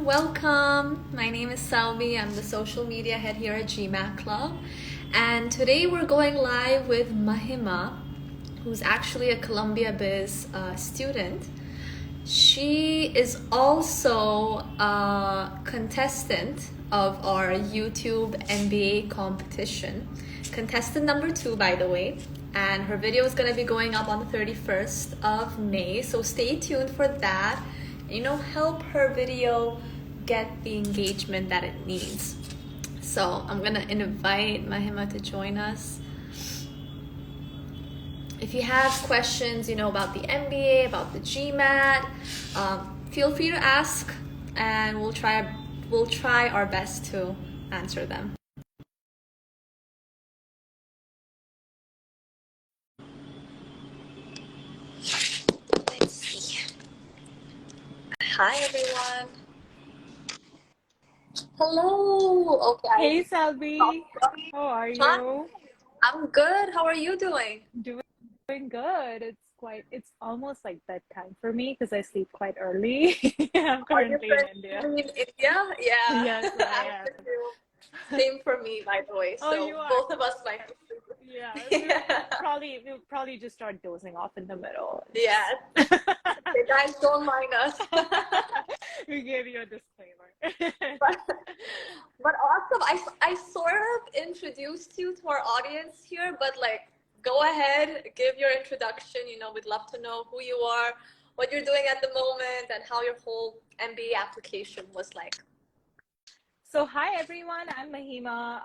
welcome. My name is Salvi. I'm the social media head here at GMAT Club. And today we're going live with Mahima, who's actually a Columbia Biz student. She is also a contestant of our YouTube MBA competition. Contestant number 2, by the way. And her video is going to be going up on the 31st of May. So stay tuned for that. Help her video get the engagement that it needs. So I'm going to invite Mahima to join us. If you have questions, about the MBA, about the GMAT, feel free to ask, and we'll try our best to answer them. Let's see. Hi, everyone. Hello. Okay. Hey, Selby. How are Hi. you? I'm good. How are you doing? Doing good. It's almost like bedtime for me because I sleep quite early. I'm Are you currently in India. in India? Yeah. Yes, I am. Same for me, by the way. Oh, you So are? both of us might. Yeah, Yeah. we'll probably just start dozing off in the middle. Yeah. Okay, guys, don't mind us. We gave you a disclaimer. But awesome. I sort of introduced you to our audience here, but go ahead, give your introduction. We'd love to know who you are, what you're doing at the moment, and how your whole MBA application was like. So hi everyone, I'm Mahima.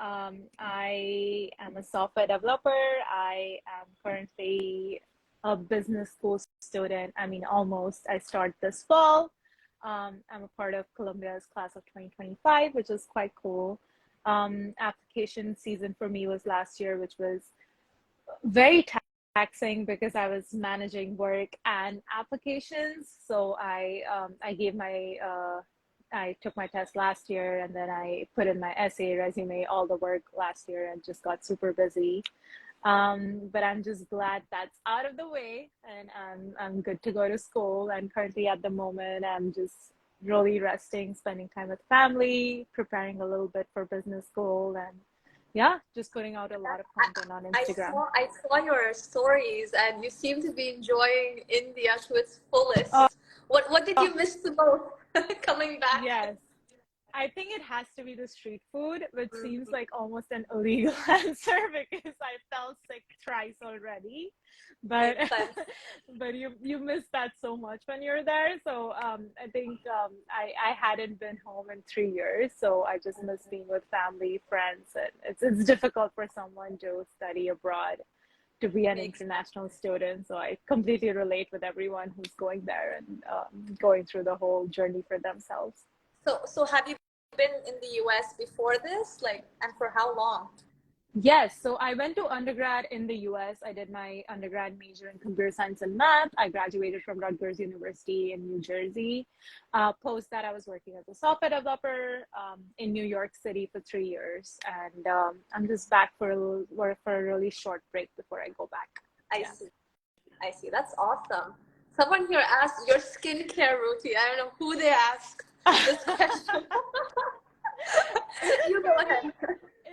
I am a software developer. I am currently a business school student. I mean, almost. I start this fall. I'm a part of Columbia's class of 2025, which is quite cool. Application season for me was last year, which was very taxing because I was managing work and applications. So I gave my I took my test last year, and then I put in my essay, resume, all the work last year, and just got super busy. But I'm just glad that's out of the way, and I'm good to go to school. And currently, at the moment, I'm just really resting, spending time with family, preparing a little bit for business school, and yeah, just putting out a lot of content on Instagram. I saw your stories, and you seem to be enjoying India to its Oh, fullest. What did you miss the most coming back? yes. I think it has to be the street food, which seems Mhm. like almost an illegal answer because I fell sick thrice already. But Makes sense. but you miss that so much when you're there. So I think I hadn't been home in 3 years, so I just miss being with family, friends, and it's difficult for someone to study abroad to be an Makes international student. So I completely relate with everyone who's going there and going through the whole journey for themselves. So have you been in the US before this? And for how long? Yes, so I went to undergrad in the US. I did my undergrad major in computer science and math. I graduated from Rutgers University in New Jersey. Post that, I was working as a software developer in New York City for 3 years. And I'm just back for a really short break before I go back. I Yeah. see. I see. That's awesome. Someone here asked your skincare routine. I don't know who they asked this question. Is it You go for me? ahead.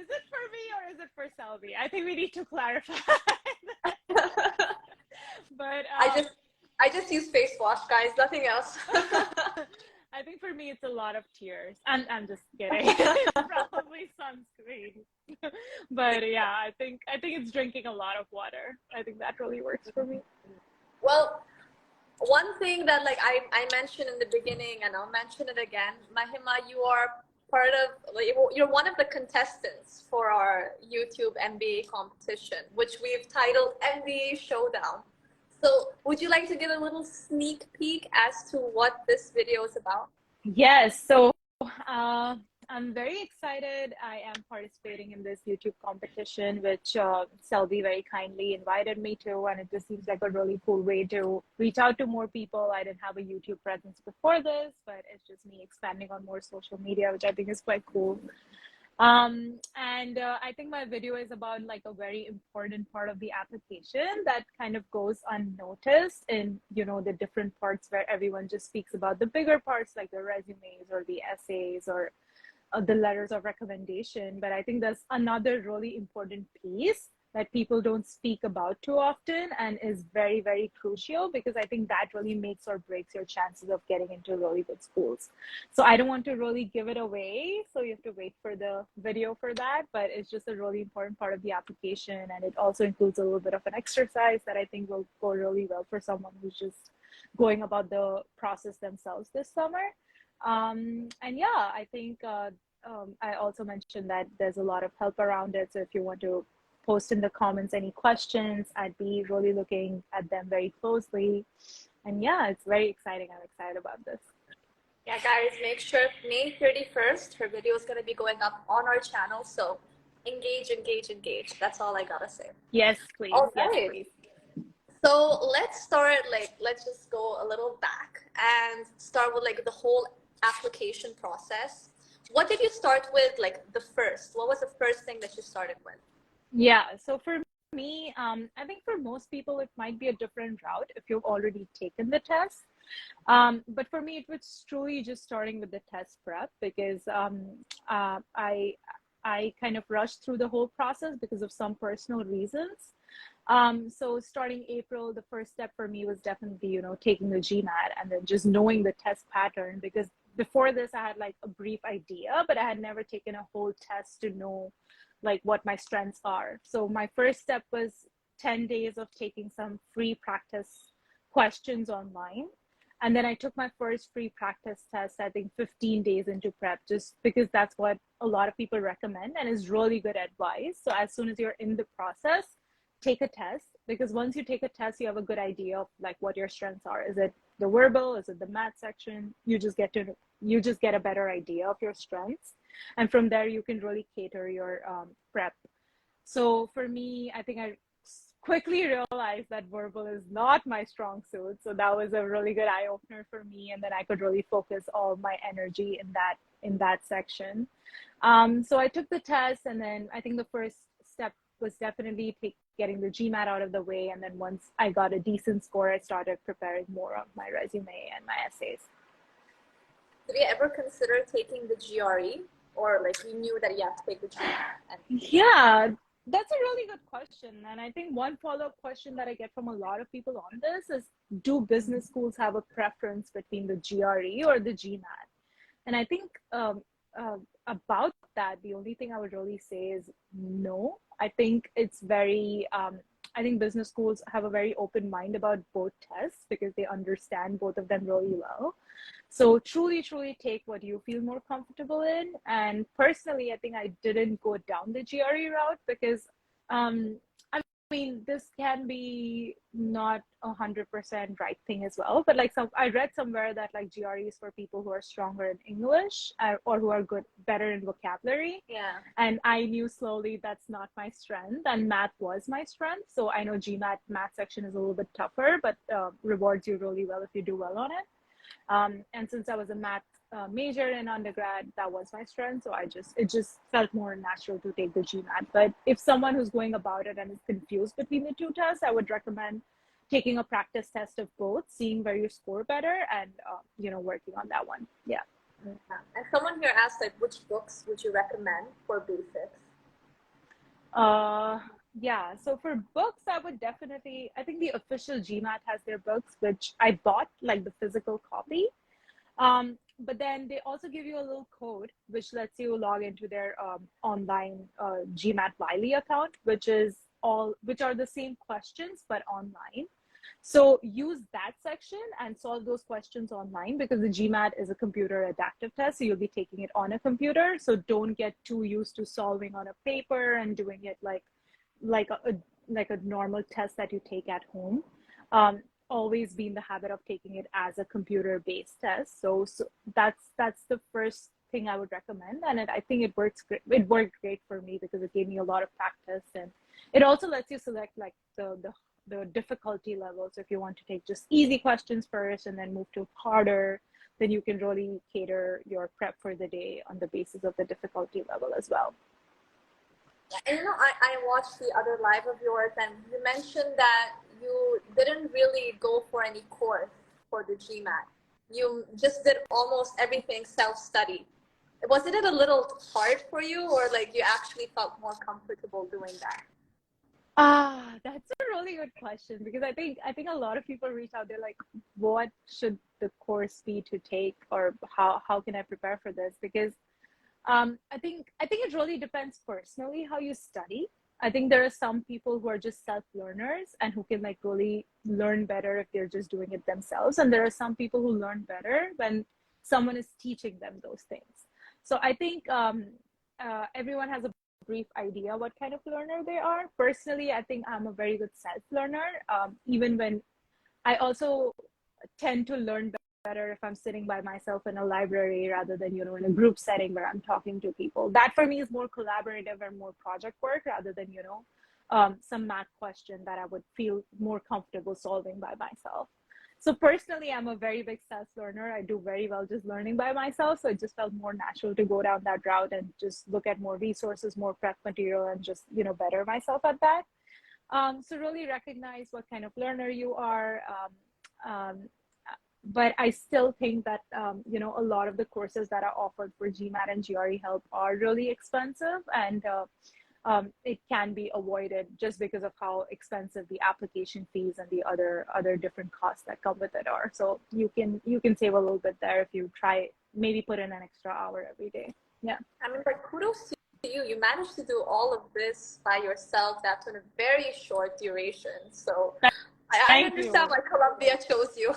Is it for me or is it for Selby? I think we need to clarify. But I just use face wash, guys. Nothing else. I think for me it's a lot of tears. I'm just kidding. It's probably sunscreen. But yeah, I think it's drinking a lot of water. I think that really works for me. Well, one thing that I mentioned in the beginning, and I'll mention it again, Mahima, you are part of you're one of the contestants for our YouTube MBA competition, which we've titled MBA Showdown. So would you like to give a little sneak peek as to what this video is about? Yes, so uh, I'm very excited. I am participating in this YouTube competition, which Selby very kindly invited me to, and it just seems like a really cool way to reach out to more people. I didn't have a YouTube presence before this, but it's just me expanding on more social media, which I think is quite cool. And I think my video is about like a very important part of the application that kind of goes unnoticed in, the different parts where everyone just speaks about the bigger parts, like the resumes or the essays or the letters of recommendation. But I think there's another really important piece that people don't speak about too often and is very, very crucial, because I think that really makes or breaks your chances of getting into really good schools. So I don't want to really give it away, so you have to wait for the video for that, but it's just a really important part of the application, and it also includes a little bit of an exercise that I think will go really well for someone who's just going about the process themselves this summer. And yeah, I think I also mentioned that there's a lot of help around it. So if you want to post in the comments any questions, I'd be really looking at them very closely. And yeah, it's very exciting. I'm excited about this. Yeah, guys, make sure May 31st, her video is going to be going up on our channel. So engage, engage, engage. That's all I got to say. Yes, please. All Yes, right. please. So let's start, let's just go a little back and start with like the whole application process. What did you start with, like the first? What was the first thing that you started with? Yeah, so for me, I think for most people, it might be a different route if you've already taken the test. But for me, it was truly just starting with the test prep, because I kind of rushed through the whole process because of some personal reasons. So starting April, the first step for me was definitely, taking the GMAT and then just knowing the test pattern, because before this I had like a brief idea, but I had never taken a whole test to know like what my strengths are. So my first step was 10 days of taking some free practice questions online. And then I took my first free practice test, I think 15 days into prep, just because that's what a lot of people recommend and is really good advice. So as soon as you're in the process, take a test, because once you take a test, you have a good idea of like what your strengths are. Is it the verbal? Is it the math section? You just get a better idea of your strengths, and from there you can really cater your prep. So for me, I think I quickly realized that verbal is not my strong suit. So that was a really good eye opener for me, and then I could really focus all my energy in that section. So I took the test, and then I think the first step was definitely getting the GMAT out of the way. And then once I got a decent score, I started preparing more of my resume and my essays. Did you ever consider taking the GRE, or like you knew that you have to take the GMAT? Yeah, that's a really good question. And I think one follow-up question that I get from a lot of people on this is, do business schools have a preference between the GRE or the GMAT? And I think about that, the only thing I would really say is no. I think it's very, I think business schools have a very open mind about both tests, because they understand both of them really well. So truly, truly take what you feel more comfortable in. And personally, I think I didn't go down the GRE route because, I mean, this can be not 100% right thing as well. But like I read somewhere that like GRE is for people who are stronger in English, or who are better in vocabulary. Yeah. And I knew slowly that's not my strength, and math was my strength. So I know GMAT math section is a little bit tougher, but rewards you really well if you do well on it. And since I was a math major in undergrad, that was my strength. So it just felt more natural to take the GMAT. But if someone who's going about it and is confused between the two tests, I would recommend taking a practice test of both, seeing where you score better, and working on that one. Yeah. And someone here asked, like, which books would you recommend for basics? Yeah, so for books, I think the official GMAT has their books, which I bought, like the physical copy. But then they also give you a little code which lets you log into their online GMAT Wiley account, which are the same questions but online. So use that section and solve those questions online, because the GMAT is a computer adaptive test, so you'll be taking it on a computer. So don't get too used to solving on a paper and doing it like a normal test that you take at home. Always be in the habit of taking it as a computer-based test. So that's the first thing I would recommend, and I think it works great. It worked great for me because it gave me a lot of practice, and it also lets you select like the difficulty level. So if you want to take just easy questions first and then move to harder, then you can really cater your prep for the day on the basis of the difficulty level as well. And I watched the other live of yours, and you mentioned that you didn't really go for any course for the GMAT. You just did almost everything self-study. Wasn't it a little hard for you, or like you actually felt more comfortable doing that? That's a really good question, because I think a lot of people reach out, they're like, what should the course be to take, or how can I prepare for this? Because I think it really depends personally how you study. I think there are some people who are just self-learners and who can like really learn better if they're just doing it themselves. And there are some people who learn better when someone is teaching them those things. So I think everyone has a brief idea what kind of learner they are. Personally, I think I'm a very good self-learner. Even when I also tend to learn better if I'm sitting by myself in a library rather than, in a group setting where I'm talking to people. That for me is more collaborative and more project work rather than, some math question that I would feel more comfortable solving by myself. So personally, I'm a very big self-learner. I do very well just learning by myself. So it just felt more natural to go down that route and just look at more resources, more prep material, and just, better myself at that. So really recognize what kind of learner you are. But I still think that, a lot of the courses that are offered for GMAT and GRE Help are really expensive, and it can be avoided just because of how expensive the application fees and the other different costs that come with it are. So you can save a little bit there if you try, maybe put in an extra hour every day. Yeah. I mean, like, kudos to you. You managed to do all of this by yourself. That's in a very short duration. So I understand why Columbia chose you.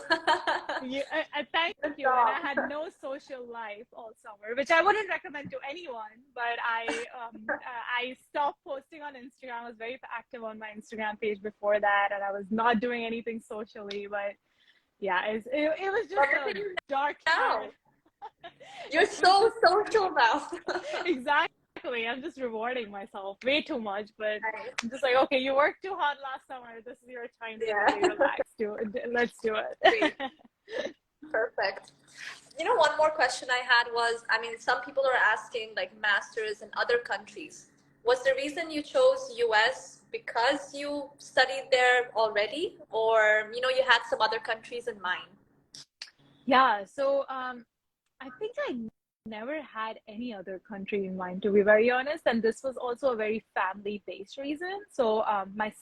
Thank you. And I had no social life all summer, which I wouldn't recommend to anyone. But I stopped posting on Instagram. I was very active on my Instagram page before that, and I was not doing anything socially. But yeah, it was just a dark time. You're so social now. Exactly. I'm just rewarding myself way too much, but I'm just like, okay, you worked too hard last summer. This is your time to really relax. Let's do it. Perfect. One more question I had was, I mean, some people are asking like masters in other countries. Was the reason you chose US because you studied there already, or you had some other countries in mind? Yeah. So I think I never had any other country in mind, to be very honest, and this was also a very family-based reason. So my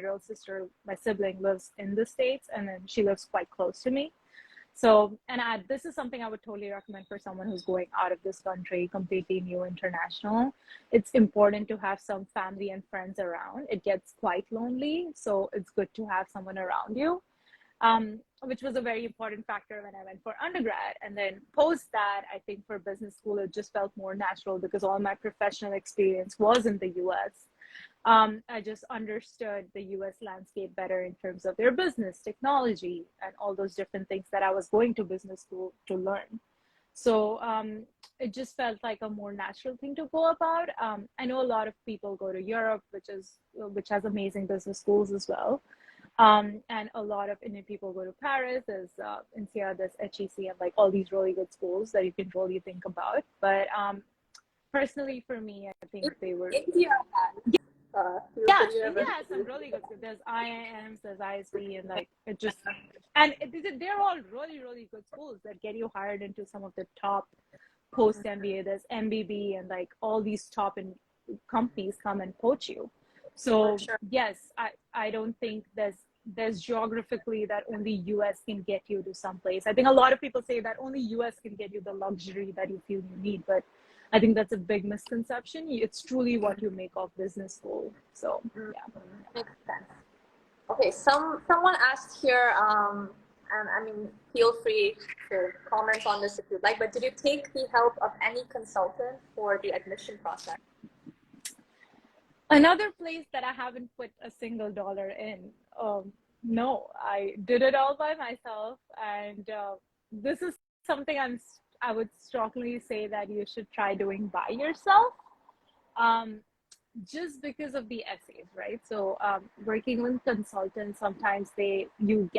real sister, my sibling, lives in the States, and then she lives quite close to me. So, and this is something I would totally recommend for someone who's going out of this country, completely new, international. It's important to have some family and friends around. It gets quite lonely, so it's good to have someone around you. Which was a very important factor when I went for undergrad. And then post that, I think for business school, it just felt more natural because all my professional experience was in the US. I just understood the US landscape better in terms of their business, technology, and all those different things that I was going to business school to learn. So it just felt like a more natural thing to go about. I know a lot of people go to Europe, which has amazing business schools as well. And a lot of Indian people go to Paris. There's NCR, there's HEC, and like all these really good schools that you can really think about. But personally, for me, I think they were India. India has some really good schools. There's IIMs, there's ISB, and like they're all really, really good schools that get you hired into some of the top post MBA. There's MBB, and like all these top companies come and poach you. So yes, I don't think there's geographically that only US can get you to someplace. I think a lot of people say that only US can get you the luxury that you feel you need, but I think that's a big misconception. It's truly what you make of business school. So yeah. Makes sense. Okay, someone asked here, and I mean, feel free to comment on this if you'd like, but did you take the help of any consultant for the admission process? Another place that I haven't put a single dollar in. No, I did it all by myself, and this is something I would strongly say that you should try doing by yourself, just because of the essays, right? So working with consultants, sometimes you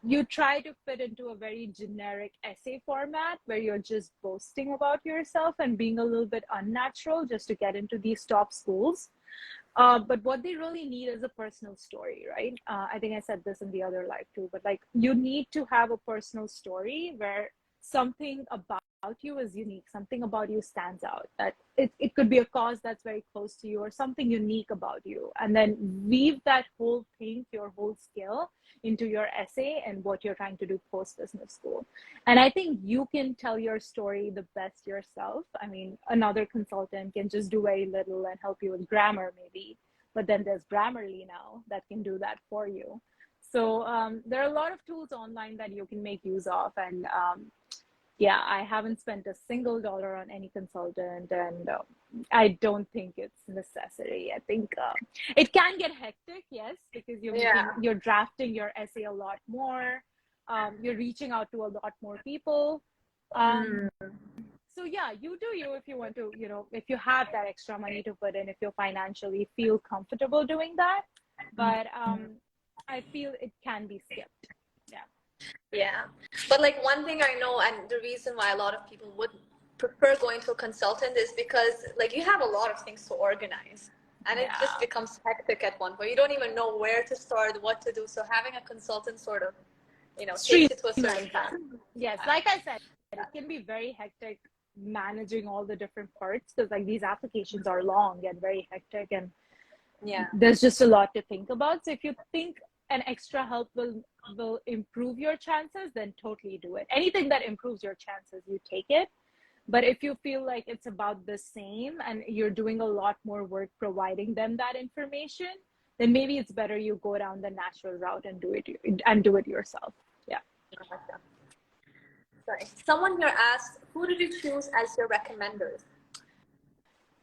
you try to fit into a very generic essay format where you're just boasting about yourself and being a little bit unnatural just to get into these top schools. But what they really need is a personal story, right? I think I said this in the other live too, but like you need to have a personal story where something about you is unique, something about you stands out, that it could be a cause that's very close to you or something unique about you. And then weave that whole thing, your whole skill into your essay and what you're trying to do post business school. And I think you can tell your story the best yourself. I mean, another consultant can just do very little and help you with grammar maybe, but then there's Grammarly now that can do that for you. So there are a lot of tools online that you can make use of. And yeah, I haven't spent a single dollar on any consultant, and I don't think it's necessary. I think it can get hectic, yes, because you're drafting your essay a lot more. You're reaching out to a lot more people. So yeah, you do you if you want to, if you have that extra money to put in, if you financially feel comfortable doing that. But I feel it can be skipped. Yeah. But like one thing I know, and the reason why a lot of people would prefer going to a consultant is because like you have a lot of things to organize and it just becomes hectic at one point. You don't even know where to start, what to do. So having a consultant sort of, takes it to a certain path. Yes. Like I said, it can be very hectic managing all the different parts because like these applications are long and very hectic, and there's just a lot to think about. So if you think an extra help will improve your chances, then totally do it. Anything that improves your chances, you take it. But if you feel like it's about the same and you're doing a lot more work providing them that information, then maybe it's better you go down the natural route and do it yourself. Yeah. Sorry. Someone here asked, who did you choose as your recommenders?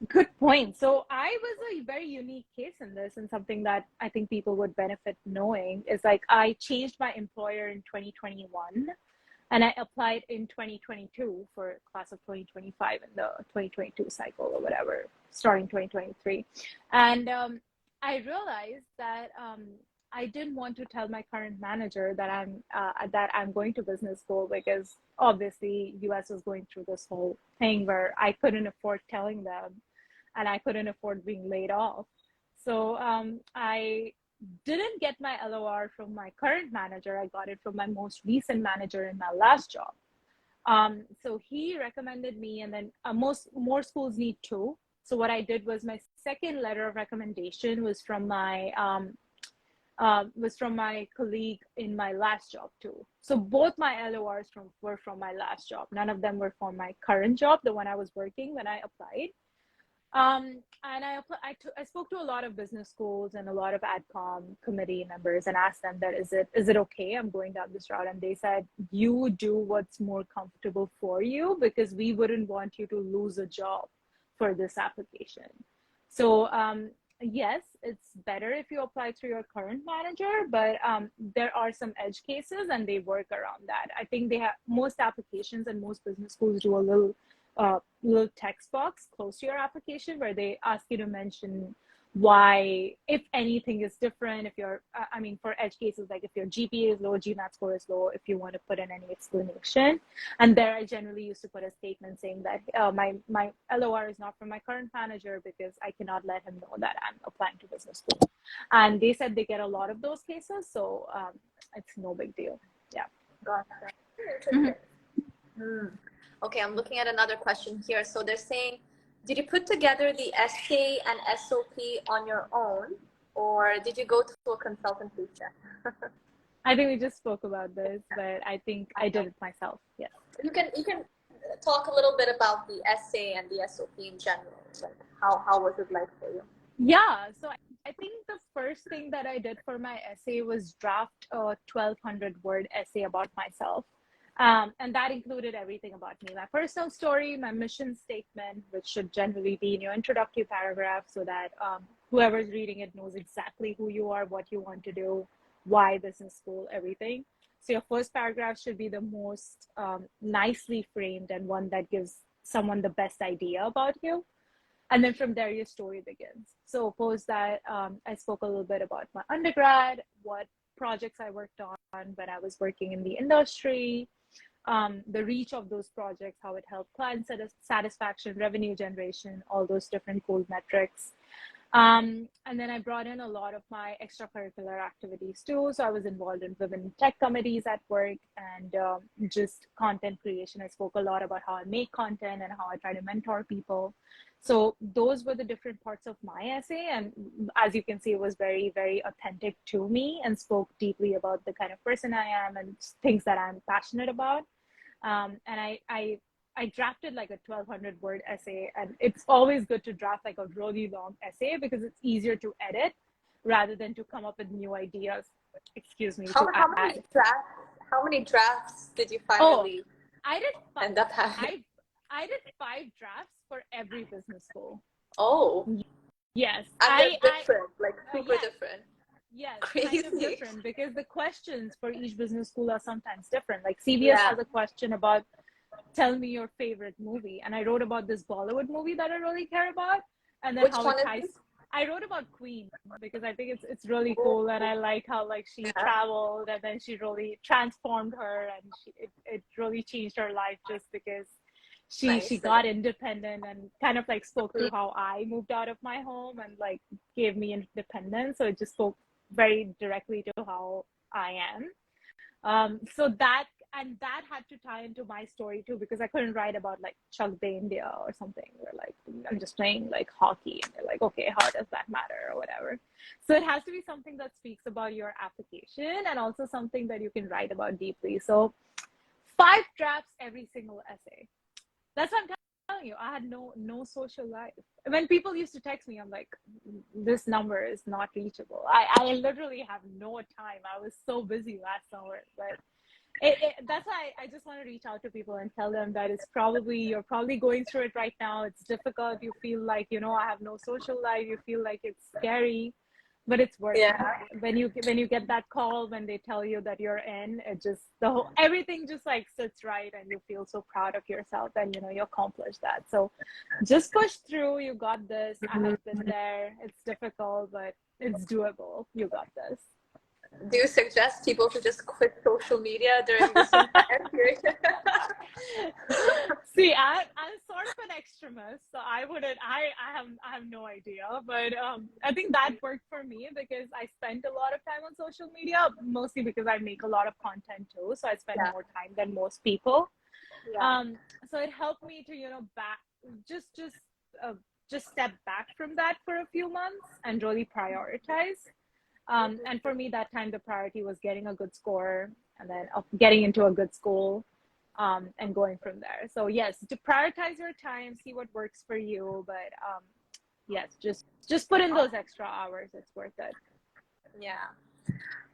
Good point. So I was a very unique case in this, and something that I think people would benefit knowing is like I changed my employer in 2021 and I applied in 2022 for class of 2025 in the 2022 cycle or whatever, starting 2023. And I realized that I didn't want to tell my current manager that I'm going to business school because obviously US was going through this whole thing where I couldn't afford telling them and I couldn't afford being laid off. So I didn't get my LOR from my current manager. I got it from my most recent manager in my last job. So he recommended me, and then more schools need two. So what I did was my second letter of recommendation was from my colleague in my last job too. So both my LORs were from my last job. None of them were from my current job, the one I was working when I applied. And I spoke to a lot of business schools and a lot of AdCom committee members and asked them that is it okay I'm going down this route? And they said, you do what's more comfortable for you because we wouldn't want you to lose a job for this application. So yes, it's better if you apply through your current manager, but there are some edge cases and they work around that. I think they have most applications and most business schools do a little text box close to your application where they ask you to mention why, if anything is different, if you're, for edge cases, like if your GPA is low, GMAT score is low, if you want to put in any explanation. And there I generally used to put a statement saying that my LOR is not from my current manager because I cannot let him know that I'm applying to business school. And they said they get a lot of those cases, so it's no big deal. Yeah. Gotcha. Okay, I'm looking at another question here. So they're saying, did you put together the essay and SOP on your own, or did you go to a consultant to check? I think we just spoke about this, but I think I did it myself. Yes. You can talk a little bit about the essay and the SOP in general. Like how was it like for you? Yeah, so I think the first thing that I did for my essay was draft a 1,200 word essay about myself. And that included everything about me, my personal story, my mission statement, which should generally be in your introductory paragraph so that whoever's reading it knows exactly who you are, what you want to do, why business school, everything. So your first paragraph should be the most nicely framed and one that gives someone the best idea about you. And then from there, your story begins. So suppose that I spoke a little bit about my undergrad, what projects I worked on, when I was working in the industry, the reach of those projects, how it helped client satisfaction, revenue generation, all those different cool metrics. And then I brought in a lot of my extracurricular activities too. So I was involved in women tech committees at work and just content creation. I spoke a lot about how I make content and how I try to mentor people. So those were the different parts of my essay. And as you can see, it was very, very authentic to me and spoke deeply about the kind of person I am and things that I'm passionate about. And I drafted like a 1,200 word essay, and it's always good to draft like a really long essay because it's easier to edit rather than to come up with new ideas. Excuse me. How many drafts did you finally end up having? I did 5 drafts for every business school. Oh. Yes. And they're different, like super different. Yes, crazy. kind of different because the questions for each business school are sometimes different. Like CBS has a question about tell me your favorite movie, and I wrote about this Bollywood movie that I really care about, and then which how one it ties. I wrote about Queen because I think it's really cool, and I like how like she traveled and then she really transformed her, and it really changed her life just because she got independent and kind of like spoke to how I moved out of my home and like gave me independence. So it just spoke very directly to how I am. So that had to tie into my story too, because I couldn't write about like Chak De India or something where like I'm just playing like hockey and they're like, okay, how does that matter or whatever. So it has to be something that speaks about your application and also something that you can write about deeply. So 5 drafts every single essay. That's what I'm telling you. I had no social life. When people used to text me, I'm like, this number is not reachable. I literally have no time. I was so busy last summer, but that's why I just want to reach out to people and tell them that you're probably going through it right now. It's difficult. You feel like, I have no social life. You feel like it's scary, but it's worth it. When you get that call, when they tell you that you're in, it just, everything just like sits right and you feel so proud of yourself and, you accomplished that. So just push through. You got this. I have been there. It's difficult, but it's doable. You got this. Do you suggest people to just quit social media during this entire period? See, I'm sort of an extremist, so I have no idea, but I think that worked for me because I spent a lot of time on social media, mostly because I make a lot of content too, so I spend more time than most people. So it helped me to just step back from that for a few months and really prioritize. And for me, that time, the priority was getting a good score and then getting into a good school and going from there. So yes, to prioritize your time, see what works for you. But yes, just put in those extra hours. It's worth it. Yeah.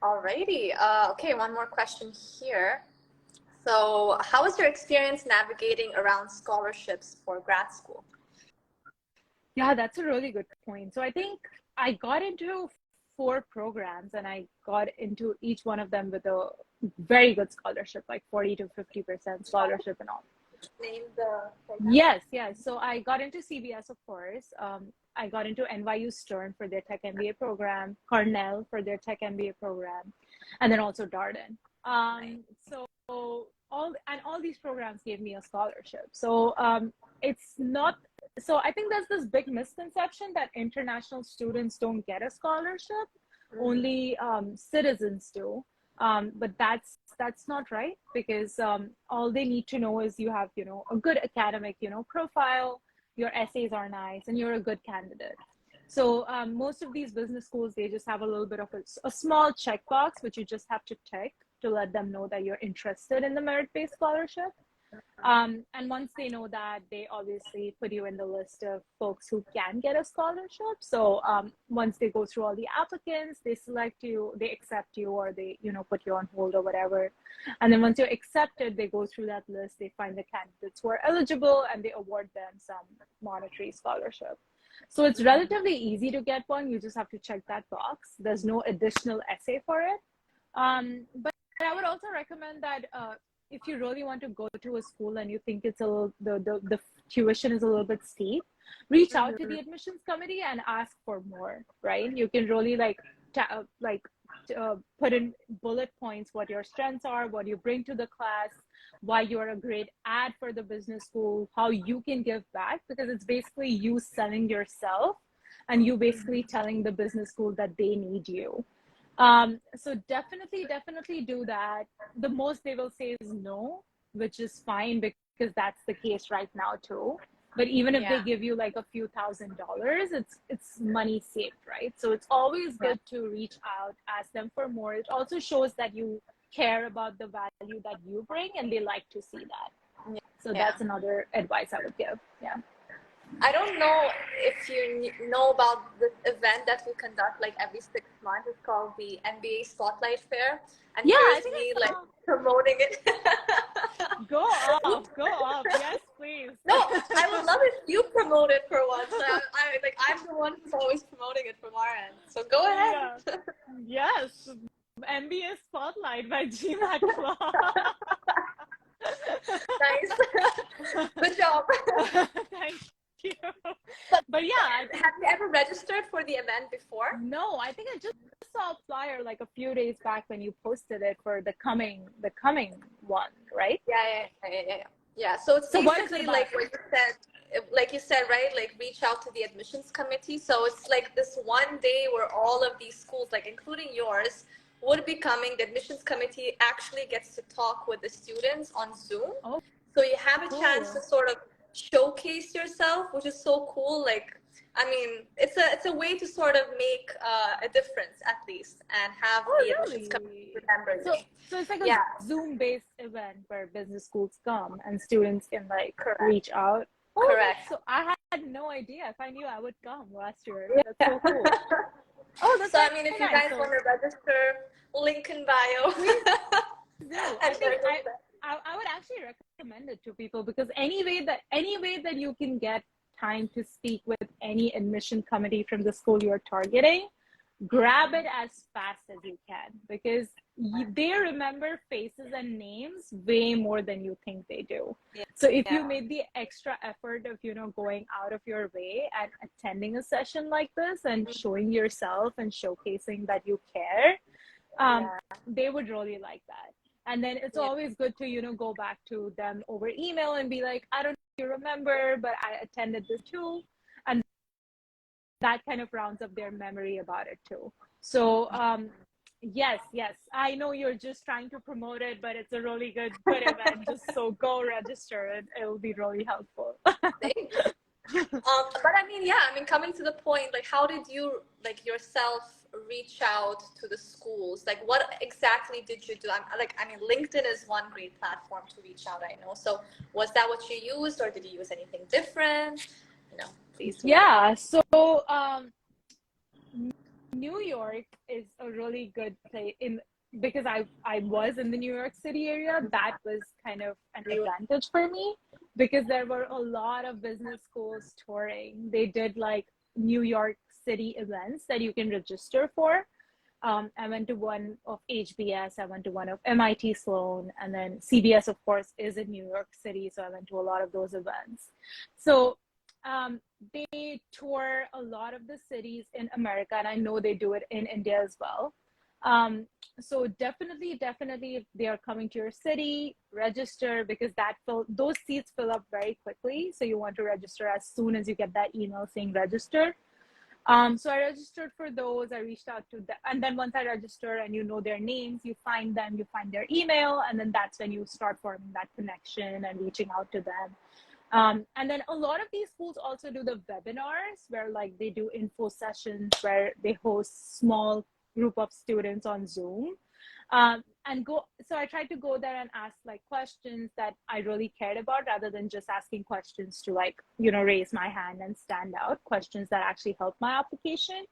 Alrighty. Okay, one more question here. So how was your experience navigating around scholarships for grad school? Yeah, that's a really good point. So I think I got into 4 programs and I got into each one of them with a very good scholarship, like 40 to 50% scholarship and all. Name the program. Yes. So I got into CBS, of course. I got into NYU Stern for their tech MBA program, Cornell for their tech MBA program, and then also Darden. So all these programs gave me a scholarship. So it's not. So I think there's this big misconception that international students don't get a scholarship, only citizens do. But that's not right, because all they need to know is you have, a good academic, profile, your essays are nice, and you're a good candidate. So most of these business schools, they just have a little bit of a small checkbox, which you just have to tick to let them know that you're interested in the merit-based scholarship. And once they know that, they obviously put you in the list of folks who can get a scholarship. So once they go through all the applicants, they select you, they accept you, or they, put you on hold or whatever. And then once you're accepted, they go through that list, they find the candidates who are eligible, and they award them some monetary scholarship. So it's relatively easy to get one. You just have to check that box. There's no additional essay for it. But I would also recommend that if you really want to go to a school and you think it's the tuition is a little bit steep, reach out to the admissions committee and ask for more, right? You can really put in bullet points what your strengths are, what you bring to the class, why you're a great ad for the business school, how you can give back, because it's basically you selling yourself and you basically telling the business school that they need you. So definitely do that. The most they will say is no, which is fine because that's the case right now too. But even if they Yeah. give you like a few $1,000s, it's money saved, right? So it's always Right. good to reach out, ask them for more. It also shows that you care about the value that you bring and they like to see that. So Yeah. that's another advice I would give. Yeah. I don't know if you know about this event that we conduct like every 6 months. It's called the NBA Spotlight Fair, and Yeah, I here's think me I like saw. promoting it. Go off, go off. Yes, please. No, I would love if you promote it for once. I'm the one who's always promoting it from our end. So go Yeah. ahead. Yes. NBA Spotlight by GMAT Club. Nice. Good job. Thank you. But But yeah, I think have you ever registered for the event before? no, I think I just saw a flyer like a few days back when you posted it for the coming one, right? Yeah. So it's So what is it basically about? like you said, right? Like reach out to the admissions committee. So it's like this one day where all of these schools, like including yours, would be coming. The admissions committee actually gets to talk with the students on Zoom. Oh, So you have a chance to cool. sort of showcase yourself, which is so cool. Like, I mean, it's a way to sort of make a difference at least, and have the Oh, admissions committee really? remember So me. so it's like a Yeah, Zoom-based event where business schools come and students can like correct, reach out. Oh, correct. that's so I had no idea. If I knew I would come last year. That's Yeah. so cool. Oh, that's So very I mean, if you nice. guys So want to register, link in bio. please do. I And think register. I would actually recommend it to people because any way that you can get time to speak with any admission committee from the school you're targeting, grab it as fast as you can because they remember faces and names way more than you think they do. Yeah. So if you Yeah. made the extra effort of going out of your way and attending a session like this and showing yourself and showcasing that you care, Yeah. they would really like that. And then it's Yeah. always good to go back to them over email and be like, I don't know if you remember, but I attended this too, and that kind of rounds up their memory about it too. So yes, I know you're just trying to promote it, but it's a really good event. Just so go register it. It will be really helpful. Thanks. But I mean, yeah, I mean, coming to the point, like, how did you, like, yourself reach out to the schools? Like, what exactly did you do? I mean, LinkedIn is one great platform to reach out, I know. So was that what you used, or did you use anything different? Please do let me Yeah, so New York is a really good place because I was in the New York City area. That was kind of an know. advantage for me because there were a lot of business schools touring. They did like New York City events that you can register for. I went to one of HBS, I went to one of MIT Sloan, and then CBS, of course, is in New York City. So I went to a lot of those events. So they tour a lot of the cities in America, and I know they do it in India as well. So definitely, if they are coming to your city, register because those seats fill up very quickly. So you want to register as soon as you get that email saying register. So I registered for those. I reached out to them, and then once I register and you know their names, you find them, you find their email, and then that's when you start forming that connection and reaching out to them. And then a lot of these schools also do the webinars where like they do info sessions where they host small group of students on Zoom. So I tried to go there and ask like questions that I really cared about rather than just asking questions to like, raise my hand and stand out, questions that actually help my application.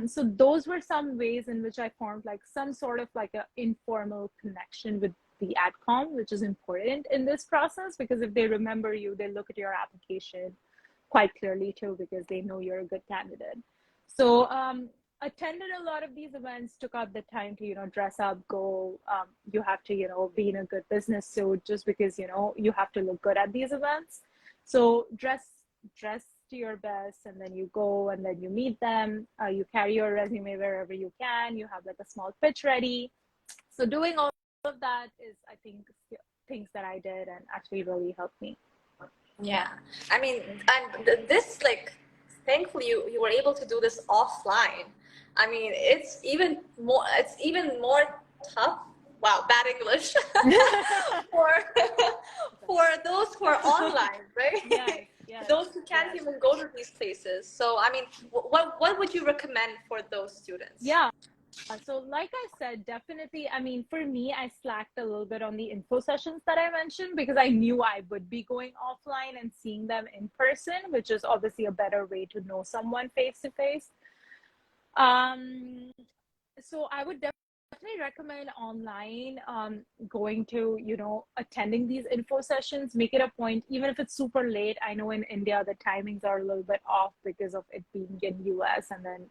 So those were some ways in which I formed like some sort of like an informal connection with the AdCom, which is important in this process because if they remember you, they look at your application quite clearly too because they know you're a good candidate. So attended a lot of these events, took out the time to dress up, go. You have to be in a good business suit just because you have to look good at these events. So dress to your best, and then you go and then you meet them. You carry your resume wherever you can. You have like a small pitch ready. So doing all of that is, I think, things that I did and actually really helped me. Yeah, I mean, and this like, thankfully you were able to do this offline. I mean, it's even more tough. Wow, bad English for for those who are online, right? Yes, yes, Those who can't yes. even go to these places. So, I mean, what would you recommend for those students? Yeah. So like I said, definitely, I mean, for me, I slacked a little bit on the info sessions that I mentioned because I knew I would be going offline and seeing them in person, which is obviously a better way to know someone face to face. So I would definitely recommend online, going to, attending these info sessions. Make it a point, even if it's super late. I know in India, the timings are a little bit off because of it being in US, and then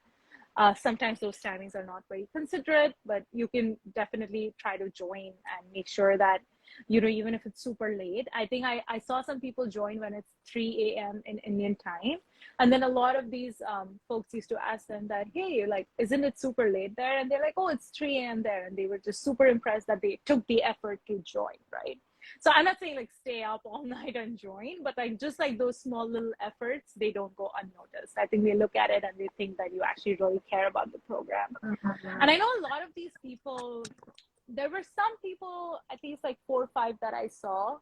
sometimes those timings are not very considerate, but you can definitely try to join and make sure that, even if it's super late. I think I saw some people join when it's 3 a.m. in Indian time. And then a lot of these folks used to ask them that, hey, like, isn't it super late there? And they're like, oh, it's 3 a.m. there. And they were just super impressed that they took the effort to join, right? So I'm not saying like stay up all night and join, but like just like those small little efforts, they don't go unnoticed. I think they look at it and they think that you actually really care about the program. Mm-hmm. And I know a lot of these people, there were some people, at least like 4 or 5 that I saw,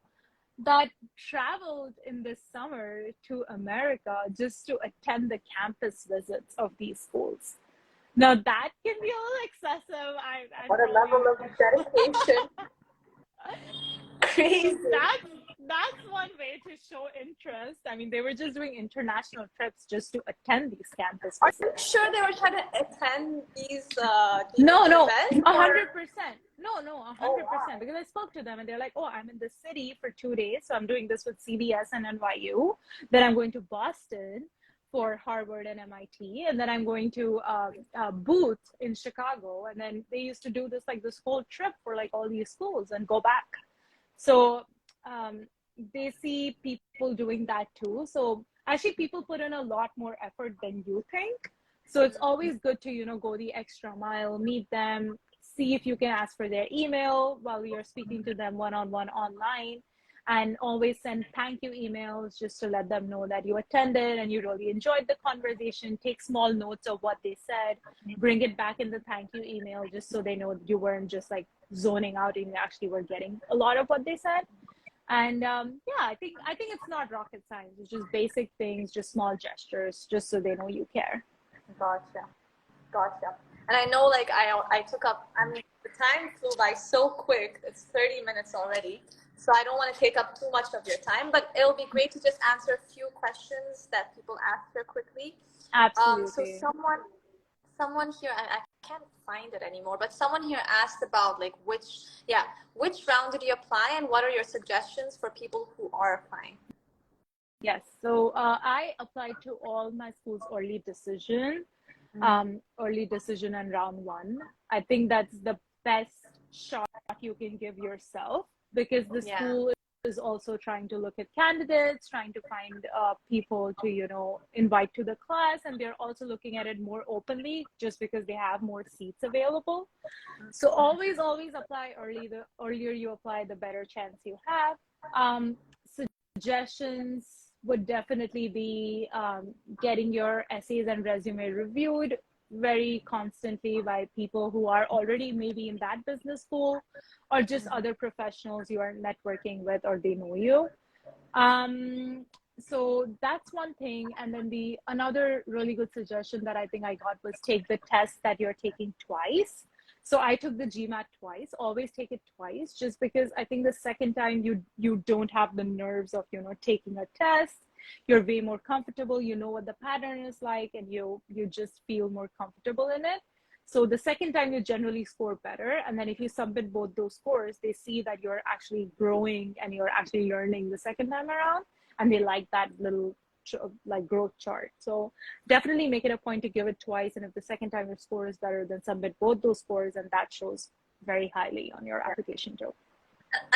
that traveled in this summer to America just to attend the campus visits of these schools. Now that can be a little excessive. What a level of dedication. Crazy. That's one way to show interest. I mean, they were just doing international trips just to attend these campus Are visits. you sure they were trying to attend these No, events? 100%. No, 100%. Oh, wow. Because I spoke to them and they're like, oh, I'm in the city for 2 days. So I'm doing this with CBS and NYU. Then I'm going to Boston for Harvard and MIT. And then I'm going to Booth in Chicago. And then they used to do this whole trip for like all these schools and go back. So they see people doing that too. So actually people put in a lot more effort than you think. So it's always good to, go the extra mile, meet them, see if you can ask for their email while you're speaking to them one-on-one online, and always send thank you emails just to let them know that you attended and you really enjoyed the conversation. Take small notes of what they said, bring it back in the thank you email just so they know you weren't just like zoning out and you actually were getting a lot of what they said. And yeah, I think it's not rocket science. It's just basic things, just small gestures, just so they know you care. Gotcha. And I know, like, I took up, I mean, the time flew by so quick. It's 30 minutes already. So I don't want to take up too much of your time, but it'll be great to just answer a few questions that people ask here quickly. Absolutely. So someone here, I can't find it anymore, but someone here asked about like which round did you apply and what are your suggestions for people who are applying? Yes. So I applied to all my schools early decision and round one. I think that's the best shot you can give yourself, because the school is also trying to look at candidates, trying to find people to, invite to the class. And they're also looking at it more openly just because they have more seats available. So always apply early. The earlier you apply, the better chance you have. Suggestions would definitely be getting your essays and resume reviewed very constantly by people who are already maybe in that business school, or just other professionals you are networking with or they know you. So that's one thing. And then another really good suggestion that I think I got was take the test that you're taking twice. So I took the GMAT twice. Always take it twice, just because I think the second time you don't have the nerves of taking a test. You're way more comfortable. You know what the pattern is like, and you just feel more comfortable in it. So the second time you generally score better. And then if you submit both those scores, they see that you're actually growing and you're actually learning the second time around, and they like that little like growth chart. So definitely make it a point to give it twice, and if the second time your score is better, then submit both those scores, and that shows very highly on your application too.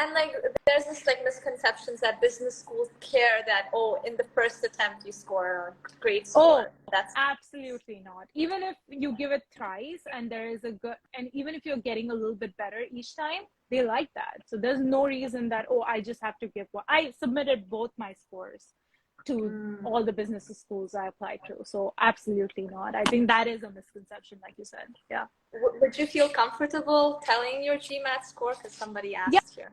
And like there's this like misconceptions that business schools care that, oh, in the first attempt you score a great Oh, score. That's absolutely not. Even if you give it thrice and there is a good, and even if you're getting a little bit better each time, they like that. So there's no reason that, oh, I just have to give one. I submitted both my scores to all the business schools I applied to. So absolutely not. I think that is a misconception, like you said. Yeah. Would you feel comfortable telling your GMAT score? Because somebody Yeah, asked here.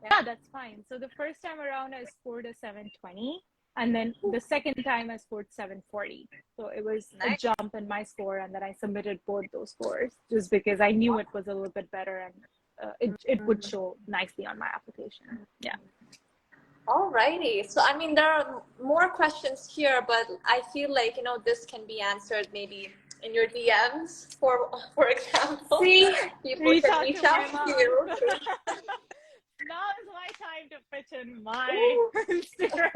yeah, that's fine. So the first time around, I scored a 720. And then the second time I scored 740. So it was a Nice. jump in my score. And then I submitted both those scores just because I knew it was a little bit better and it would show nicely on my application. Yeah. Alrighty. So, I mean, there are more questions here, but I feel like, this can be answered maybe in your DMs, for example. See, People reach can out reach to out my to mom. you. Now is my time to pitch in my Instagram.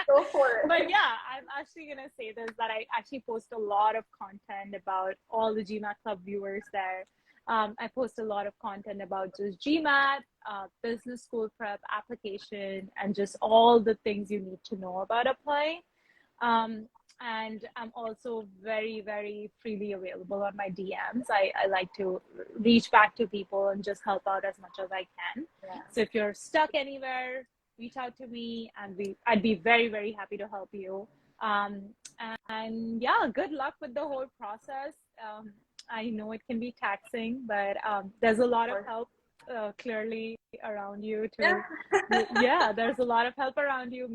Go for it. But yeah, I'm actually going to say this, that I actually post a lot of content about all the GMAT Club viewers there. I post a lot of content about just GMAT, business school prep, application, and just all the things you need to know about applying. And I'm also very, very freely available on my DMs. I like to reach back to people and just help out as much as I can. Yeah. So if you're stuck anywhere, reach out to me and I'd be very, very happy to help you. And yeah, good luck with the whole process. I know it can be taxing, but there's a lot of help clearly around you to, yeah, there's a lot of help around you.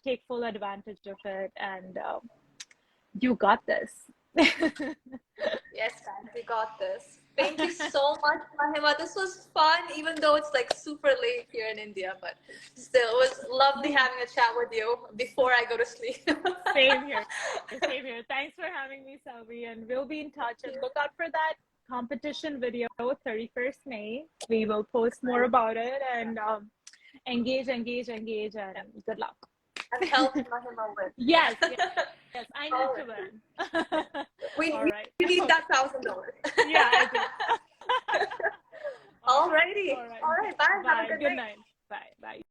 Take full advantage of it, and you got this. Yes, guys, we got this. Thank you so much, Mahima. This was fun, even though it's like super late here in India, but still, it was lovely having a chat with you before I go to sleep. Same here. Same here. Thanks for having me, Selvi, and we'll be in touch. And look out for that competition video, 31st May. We will post more about it, and engage, and good luck. And help Mahima with. Yes, I need to learn. We right. need that $1,000. Yeah, I do. Alrighty. All right. Bye. Bye. Have a good night. Bye. Bye.